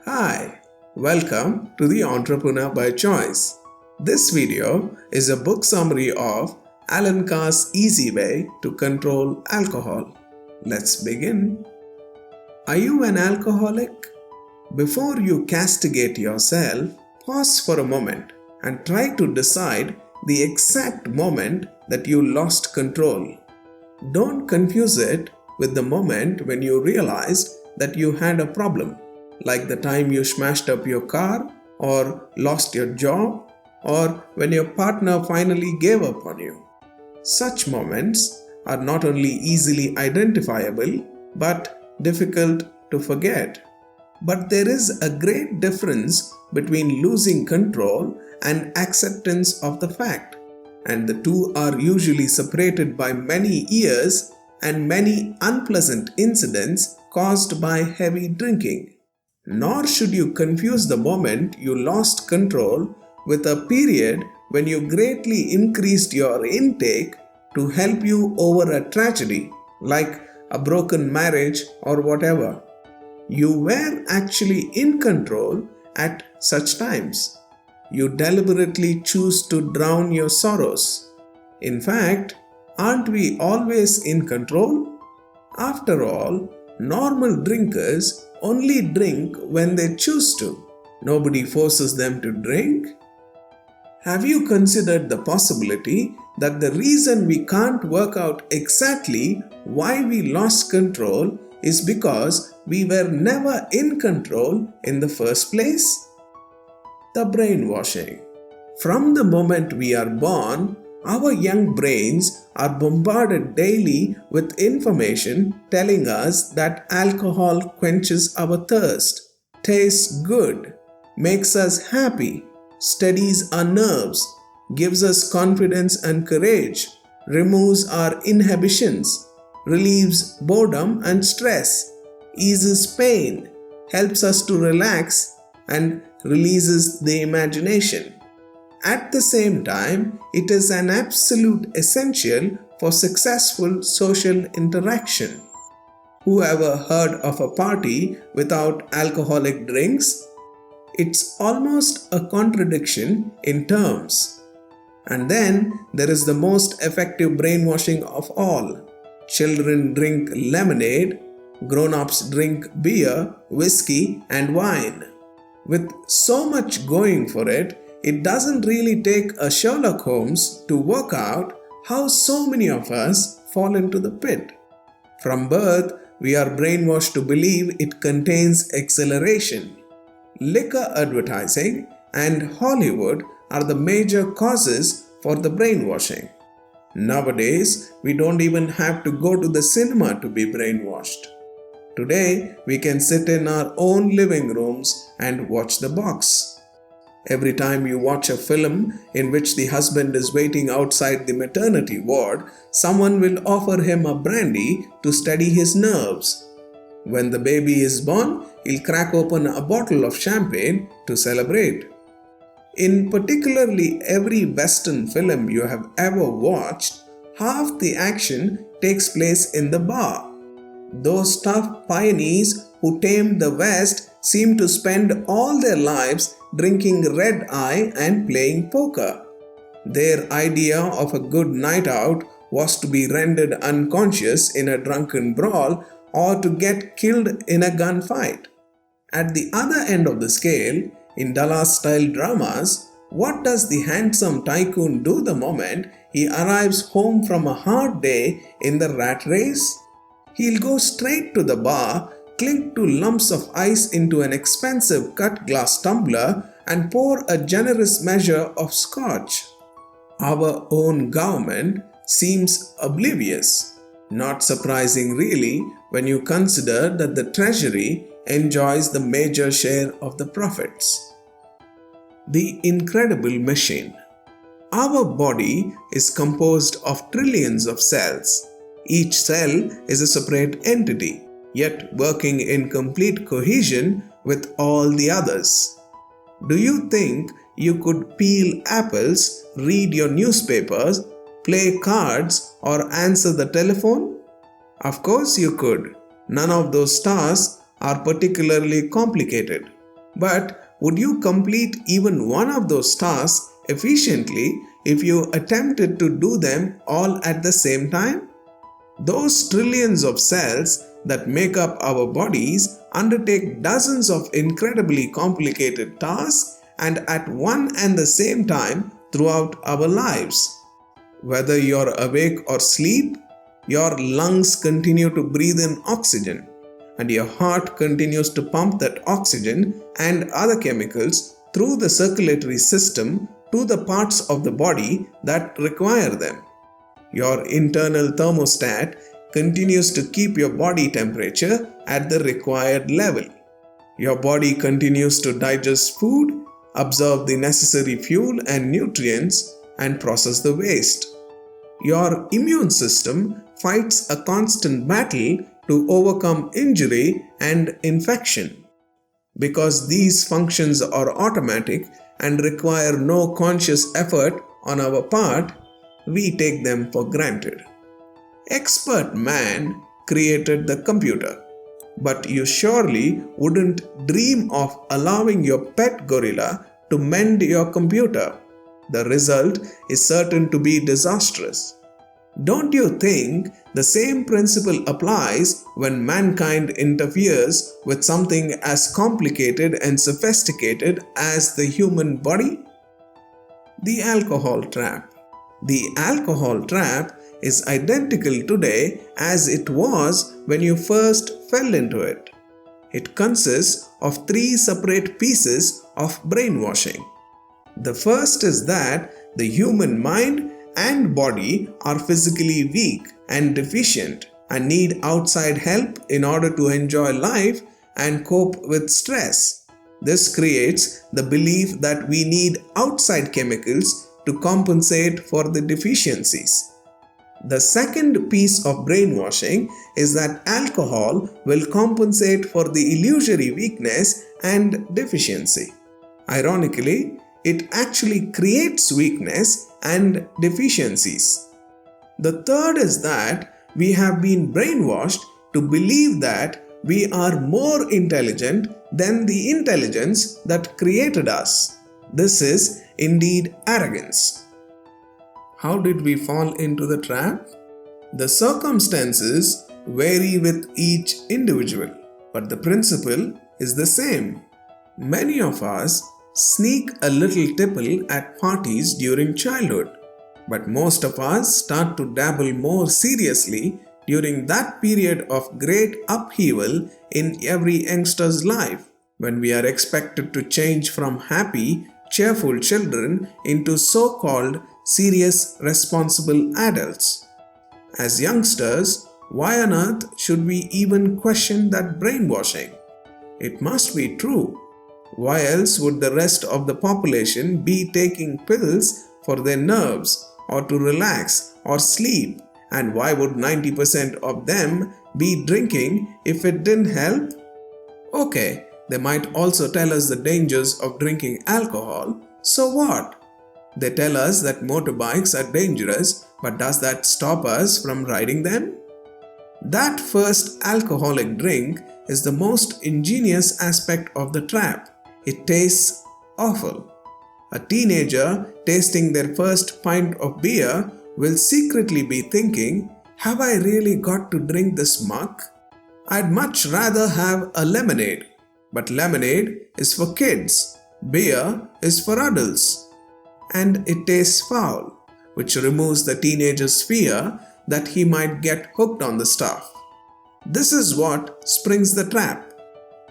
Hi, welcome to the Entrepreneur by Choice. This video is a book summary of Alan Carr's Easy Way to Control Alcohol. Let's begin. Are you an alcoholic? Before you castigate yourself, pause for a moment and try to decide the exact moment that you lost control. Don't confuse it with the moment when you realized that you had a problem, like the time you smashed up your car, or lost your job, or when your partner finally gave up on you. Such moments are not only easily identifiable, but difficult to forget. But there is a great difference between losing control and acceptance of the fact, and the two are usually separated by many years and many unpleasant incidents caused by heavy drinking. Nor should you confuse the moment you lost control with a period when you greatly increased your intake to help you over a tragedy like a broken marriage or whatever. You were actually in control at such times. You deliberately choose to drown your sorrows. In fact, aren't we always in control? After all, normal drinkers only drink when they choose to. Nobody forces them to drink. Have you considered the possibility that the reason we can't work out exactly why we lost control is because we were never in control in the first place? The brainwashing. From the moment we are born, our young brains are bombarded daily with information telling us that alcohol quenches our thirst, tastes good, makes us happy, steadies our nerves, gives us confidence and courage, removes our inhibitions, relieves boredom and stress, eases pain, helps us to relax, and releases the imagination. At the same time, it is an absolute essential for successful social interaction. Who ever heard of a party without alcoholic drinks? It's almost a contradiction in terms. And then there is the most effective brainwashing of all. Children drink lemonade, grown-ups drink beer, whiskey, and wine. With so much going for it, it doesn't really take a Sherlock Holmes to work out how so many of us fall into the pit. From birth, we are brainwashed to believe it contains exhilaration. Liquor advertising and Hollywood are the major causes for the brainwashing. Nowadays, we don't even have to go to the cinema to be brainwashed. Today, we can sit in our own living rooms and watch the box. Every time you watch a film in which the husband is waiting outside the maternity ward, someone will offer him a brandy to steady his nerves. When the baby is born, he'll crack open a bottle of champagne to celebrate. In particularly every Western film you have ever watched, half the action takes place in the bar. Those tough pioneers who tamed the West seem to spend all their lives drinking red-eye and playing poker. Their idea of a good night out was to be rendered unconscious in a drunken brawl or to get killed in a gunfight. At the other end of the scale, in Dallas-style dramas, what does the handsome tycoon do the moment he arrives home from a hard day in the rat race? He'll go straight to the bar, clink 2 lumps of ice into an expensive cut glass tumbler, and pour a generous measure of scotch. Our own government seems oblivious. Not surprising really when you consider that the treasury enjoys the major share of the profits. The incredible machine. Our body is composed of trillions of cells. Each cell is a separate entity, yet working in complete cohesion with all the others. Do you think you could peel apples, read your newspapers, play cards, or answer the telephone? Of course you could. None of those tasks are particularly complicated. But would you complete even one of those tasks efficiently if you attempted to do them all at the same time? Those trillions of cells that make up our bodies undertake dozens of incredibly complicated tasks and at one and the same time throughout our lives. Whether you're awake or asleep, your lungs continue to breathe in oxygen, and your heart continues to pump that oxygen and other chemicals through the circulatory system to the parts of the body that require them. Your internal thermostat continues to keep your body temperature at the required level. Your body continues to digest food, absorb the necessary fuel and nutrients, and process the waste. Your immune system fights a constant battle to overcome injury and infection. Because these functions are automatic and require no conscious effort on our part, we take them for granted. Expert man created the computer, but you surely wouldn't dream of allowing your pet gorilla to mend your computer. The result is certain to be disastrous. Don't you think the same principle applies when mankind interferes with something as complicated and sophisticated as the human body? The alcohol trap. The alcohol trap is identical today as it was when you first fell into it. It consists of three separate pieces of brainwashing. The first is that the human mind and body are physically weak and deficient and need outside help in order to enjoy life and cope with stress. This creates the belief that we need outside chemicals to compensate for the deficiencies. The second piece of brainwashing is that alcohol will compensate for the illusory weakness and deficiency. Ironically, it actually creates weakness and deficiencies. The third is that we have been brainwashed to believe that we are more intelligent than the intelligence that created us. This is indeed arrogance. How did we fall into the trap? The circumstances vary with each individual, but the principle is the same. Many of us sneak a little tipple at parties during childhood, but most of us start to dabble more seriously during that period of great upheaval in every youngster's life, when we are expected to change from happy, cheerful children into so-called serious, responsible adults. As youngsters, why on earth should we even question that brainwashing? It must be true. Why else would the rest of the population be taking pills for their nerves or to relax or sleep? And why would 90% of them be drinking if it didn't help? Okay, they might also tell us the dangers of drinking alcohol. So what? They tell us that motorbikes are dangerous, but does that stop us from riding them? That first alcoholic drink is the most ingenious aspect of the trap. It tastes awful. A teenager tasting their first pint of beer will secretly be thinking, have I really got to drink this muck? I'd much rather have a lemonade. But lemonade is for kids. Beer is for adults. And it tastes foul, which removes the teenager's fear that he might get hooked on the stuff. This is what springs the trap.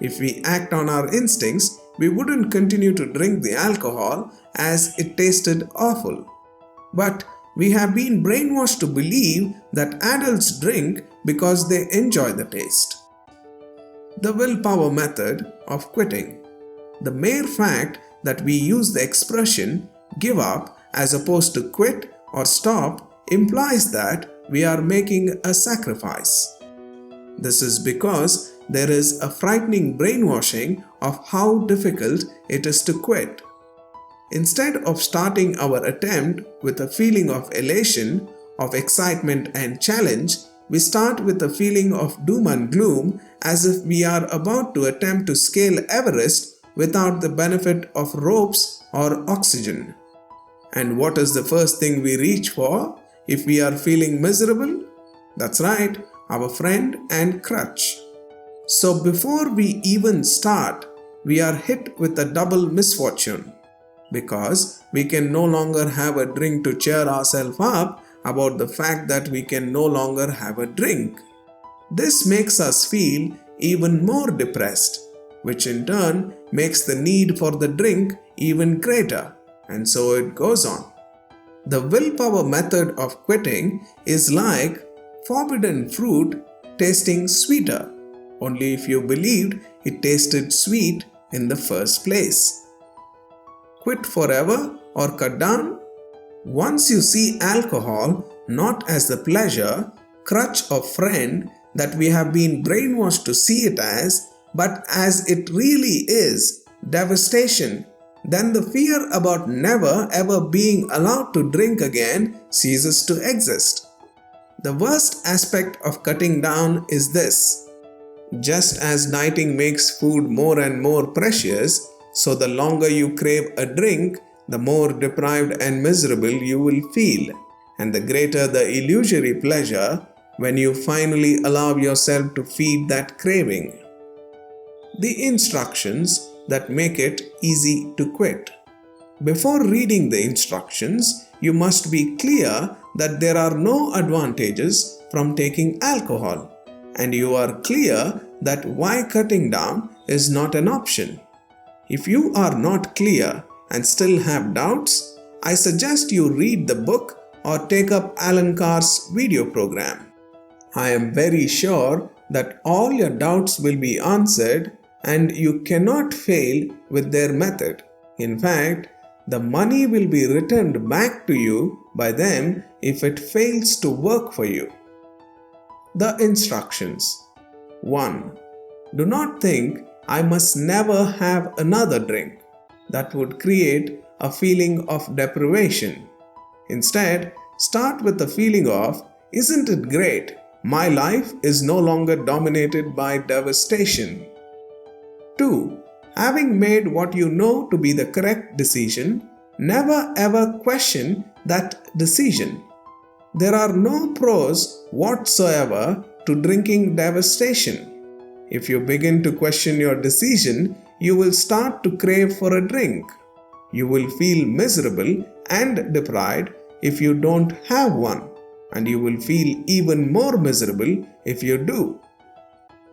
If we act on our instincts, we wouldn't continue to drink the alcohol as it tasted awful. But we have been brainwashed to believe that adults drink because they enjoy the taste. The willpower method of quitting. The mere fact that we use the expression give up as opposed to quit or stop implies that we are making a sacrifice. This is because there is a frightening brainwashing of how difficult it is to quit. Instead of starting our attempt with a feeling of elation, of excitement and challenge, we start with a feeling of doom and gloom as if we are about to attempt to scale Everest without the benefit of ropes or oxygen. And what is the first thing we reach for if we are feeling miserable? That's right, our friend and crutch. So before we even start, we are hit with a double misfortune, because we can no longer have a drink to cheer ourselves up about the fact that we can no longer have a drink. This makes us feel even more depressed, which in turn makes the need for the drink even greater, and so it goes on. The willpower method of quitting is like forbidden fruit tasting sweeter, only if you believed it tasted sweet in the first place. Quit forever or cut down? Once you see alcohol not as the pleasure, crutch or friend that we have been brainwashed to see it as, but as it really is, devastation, then the fear about never ever being allowed to drink again ceases to exist. The worst aspect of cutting down is this: just as dieting makes food more and more precious, so the longer you crave a drink, the more deprived and miserable you will feel, and the greater the illusory pleasure when you finally allow yourself to feed that craving. The instructions that make it easy to quit. Before reading the instructions, you must be clear that there are no advantages from taking alcohol, and you are clear that why cutting down is not an option. If you are not clear and still have doubts, I suggest you read the book or take up Alan Carr's video program. I am very sure that all your doubts will be answered, and you cannot fail with their method. In fact, the money will be returned back to you by them if it fails to work for you. The instructions. 1. Do not think I must never have another drink. That would create a feeling of deprivation. Instead, start with the feeling of, isn't it great? My life is no longer dominated by devastation. 2. Having made what you know to be the correct decision, never ever question that decision. There are no pros whatsoever to drinking devastation. If you begin to question your decision, you will start to crave for a drink. You will feel miserable and deprived if you don't have one, and you will feel even more miserable if you do.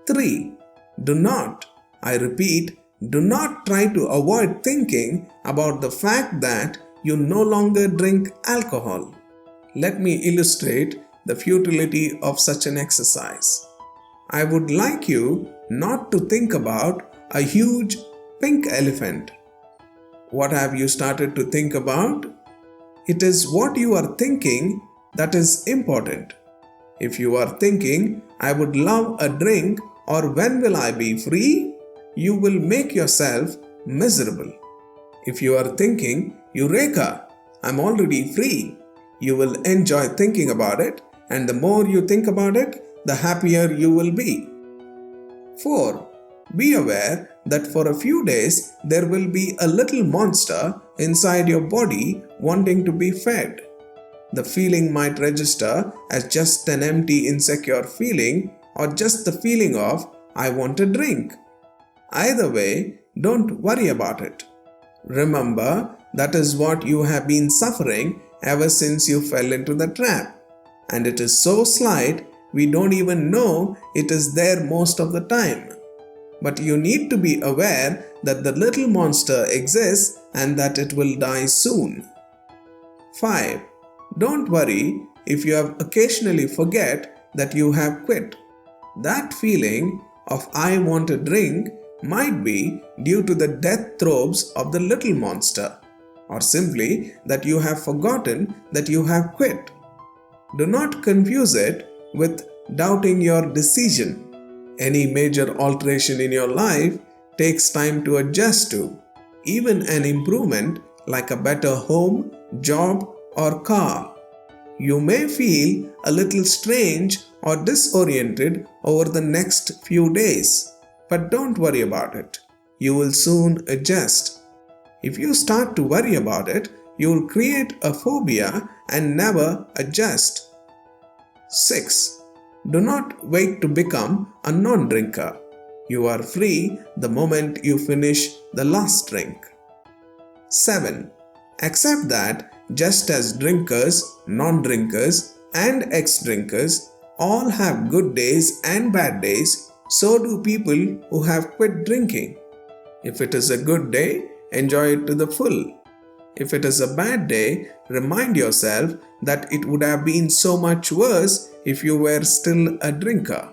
3. Do not, I repeat, do not try to avoid thinking about the fact that you no longer drink alcohol. Let me illustrate the futility of such an exercise. I would like you not to think about a huge pink elephant. What have you started to think about? It is what you are thinking that is important. If you are thinking, I would love a drink, or when will I be free? You will make yourself miserable. If you are thinking, Eureka, I'm already free, you will enjoy thinking about it, and the more you think about it, the happier you will be. 4. Be aware that for a few days there will be a little monster inside your body wanting to be fed. The feeling might register as just an empty, insecure feeling, or just the feeling of, I want a drink. Either way, don't worry about it. Remember, that is what you have been suffering ever since you fell into the trap. And it is so slight, we don't even know it is there most of the time. But you need to be aware that the little monster exists and that it will die soon. 5. Don't worry if you have occasionally forget that you have quit. That feeling of I want a drink might be due to the death throbs of the little monster, or simply that you have forgotten that you have quit. Do not confuse it with doubting your decision. Any major alteration in your life takes time to adjust to. Even an improvement like a better home, job, or car. You may feel a little strange or disoriented over the next few days, but don't worry about it. you will soon adjust. If you start to worry about it, you will create a phobia and never adjust. 6. Do not wait to become a non-drinker. You are free the moment you finish the last drink. 7. Accept that just as drinkers, non-drinkers, and ex-drinkers all have good days and bad days, so do people who have quit drinking. If it is a good day, enjoy it to the full. If it is a bad day, remind yourself that it would have been so much worse if you were still a drinker.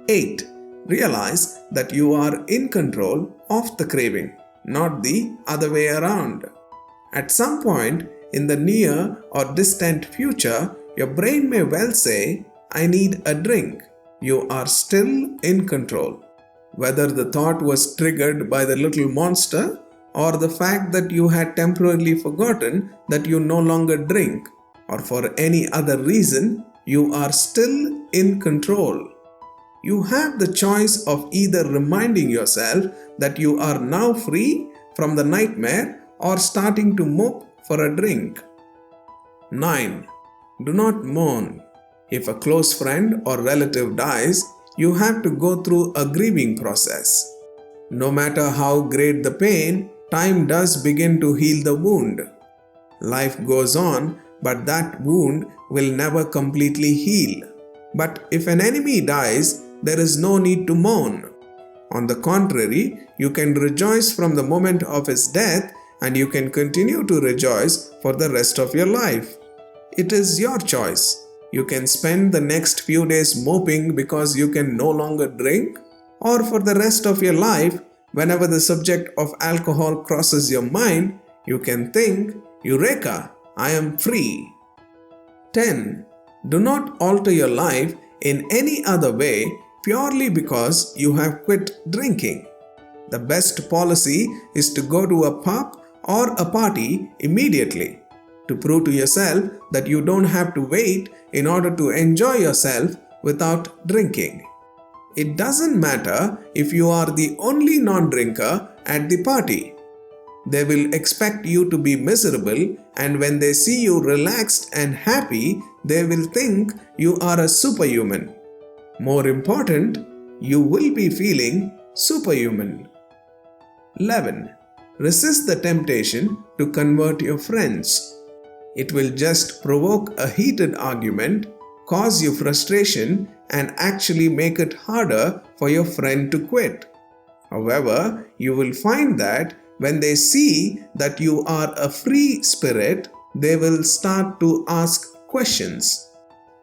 8. Realize that you are in control of the craving, not the other way around. At some point in the near or distant future, your brain may well say, "I need a drink." You are still in control. Whether the thought was triggered by the little monster or the fact that you had temporarily forgotten that you no longer drink, or for any other reason, you are still in control. You have the choice of either reminding yourself that you are now free from the nightmare or starting to mope for a drink. 9. Do not moan. If a close friend or relative dies, you have to go through a grieving process. No matter how great the pain, time does begin to heal the wound. Life goes on, but that wound will never completely heal. But if an enemy dies, there is no need to mourn. On the contrary, you can rejoice from the moment of his death, and you can continue to rejoice for the rest of your life. It is your choice. You can spend the next few days moping because you can no longer drink, or for the rest of your life, whenever the subject of alcohol crosses your mind, you can think, "Eureka, I am free." 10. Do not alter your life in any other way purely because you have quit drinking. The best policy is to go to a pub or a party immediately, to prove to yourself that you don't have to wait in order to enjoy yourself without drinking. It doesn't matter if you are the only non-drinker at the party. They will expect you to be miserable, and when they see you relaxed and happy, they will think you are a superhuman. More important, you will be feeling superhuman. 11. Resist the temptation to convert your friends. It will just provoke a heated argument, cause you frustration, and actually make it harder for your friend to quit. However, you will find that when they see that you are a free spirit, they will start to ask questions.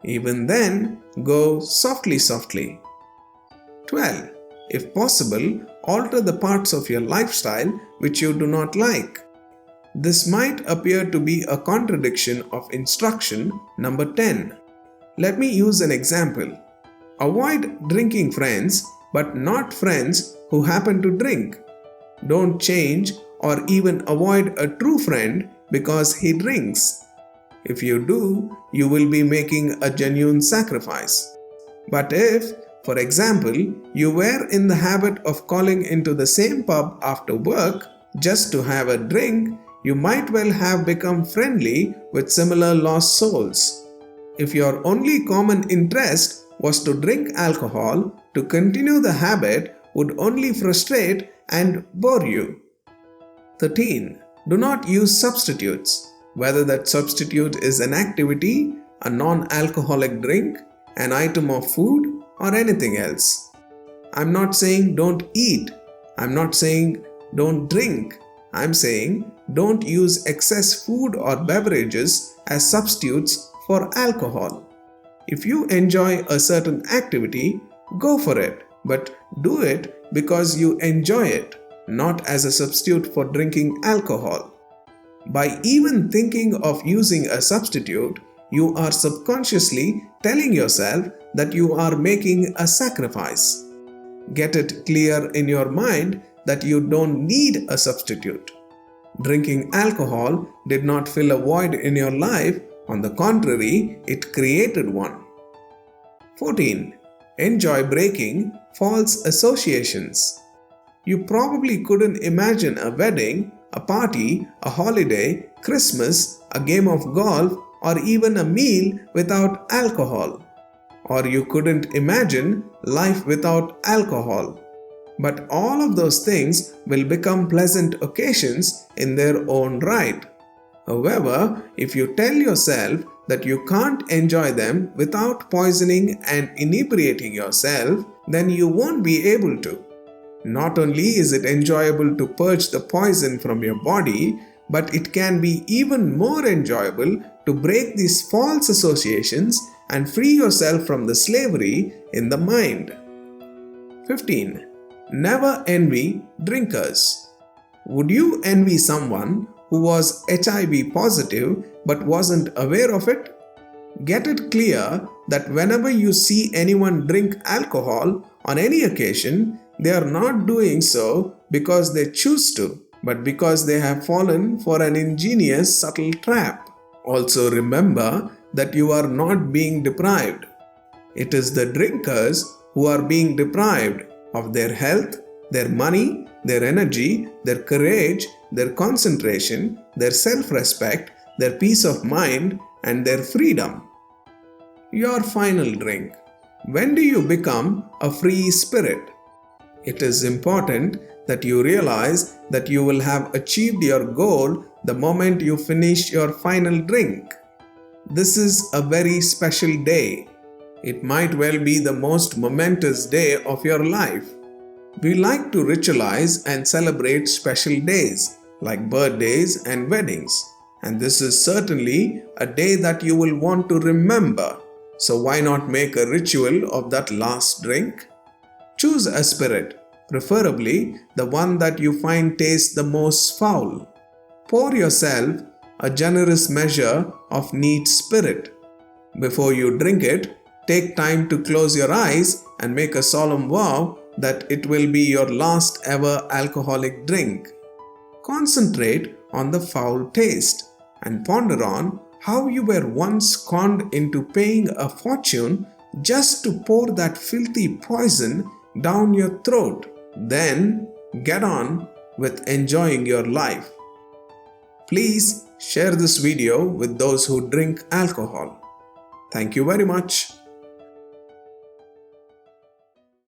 Even then, go softly. 12. If possible, alter the parts of your lifestyle which you do not like. This might appear to be a contradiction of instruction number 10. Let me use an example. Avoid drinking friends, but not friends who happen to drink. Don't change or even avoid a true friend because he drinks. If you do, you will be making a genuine sacrifice. But if, for example, you were in the habit of calling into the same pub after work just to have a drink, you might well have become friendly with similar lost souls. If your only common interest was to drink alcohol, to continue the habit would only frustrate and bore you. 13. Do not use substitutes, whether that substitute is an activity, a non-alcoholic drink, an item of food, or anything else. I'm not saying don't eat. I'm not saying don't drink. I'm saying don't use excess food or beverages as substitutes for alcohol. If you enjoy a certain activity, go for it, but do it because you enjoy it, not as a substitute for drinking alcohol. By even thinking of using a substitute, you are subconsciously telling yourself that you are making a sacrifice. Get it clear in your mind that you don't need a substitute. Drinking alcohol did not fill a void in your life. On the contrary, it created one. 14. Enjoy breaking false associations. You probably couldn't imagine a wedding, a party, a holiday, Christmas, a game of golf, or even a meal without alcohol. Or you couldn't imagine life without alcohol. But all of those things will become pleasant occasions in their own right. However, if you tell yourself that you can't enjoy them without poisoning and inebriating yourself, then you won't be able to. Not only is it enjoyable to purge the poison from your body, but it can be even more enjoyable to break these false associations and free yourself from the slavery in the mind. 15. Never envy drinkers. Would you envy someone who was HIV positive but wasn't aware of it? Get it clear that whenever you see anyone drink alcohol on any occasion, they are not doing so because they choose to, but because they have fallen for an ingenious, subtle trap. Also remember that you are not being deprived. It is the drinkers who are being deprived of their health, their money, their energy, their courage, their concentration, their self-respect, their peace of mind, and their freedom. Your final drink. When do you become a free spirit? It is important that you realize that you will have achieved your goal the moment you finish your final drink. This is a very special day. It might well be the most momentous day of your life. We like to ritualize and celebrate special days like birthdays and weddings, and this is certainly a day that you will want to remember. So why not make a ritual of that last drink? Choose a spirit, preferably the one that you find tastes the most foul. Pour yourself a generous measure of neat spirit. Before you drink it, take time to close your eyes and make a solemn vow that it will be your last ever alcoholic drink. Concentrate on the foul taste and ponder on how you were once conned into paying a fortune just to pour that filthy poison down your throat. Then get on with enjoying your life. Please share this video with those who drink alcohol. Thank you very much.